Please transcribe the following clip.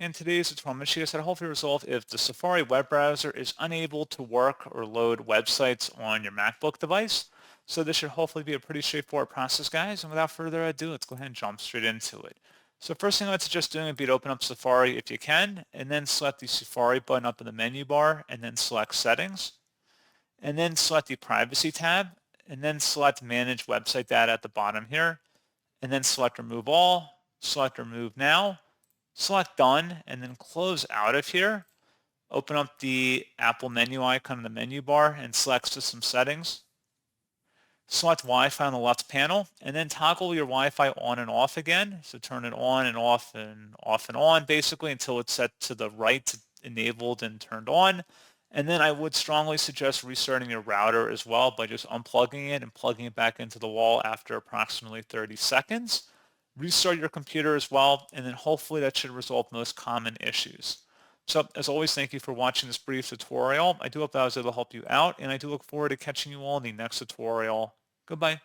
and today's tutorial I'm going to show you how to hopefully resolve if the Safari web browser is unable to work or load websites on your MacBook device. So this should hopefully be a pretty straightforward process, guys. And without further ado, let's go ahead and jump straight into it. So first thing I would suggest doing would be to open up Safari if you can, and then select the Safari button up in the menu bar, and then select Settings, and then select the Privacy tab, and then select Manage Website Data at the bottom here, and then select Remove All, select Remove Now, select Done, and then close out of here. Open up the Apple menu icon in the menu bar and select System Settings. Select Wi-Fi on the left panel, and then toggle your Wi-Fi on and off again. So turn it on and off and off and on, basically, until it's set to the right, enabled and turned on. And then I would strongly suggest restarting your router as well by just unplugging it and plugging it back into the wall after approximately 30 seconds. Restart your computer as well, and then hopefully that should resolve most common issues. So as always, thank you for watching this brief tutorial. I do hope that I was able to help you out, and I do look forward to catching you all in the next tutorial. Goodbye.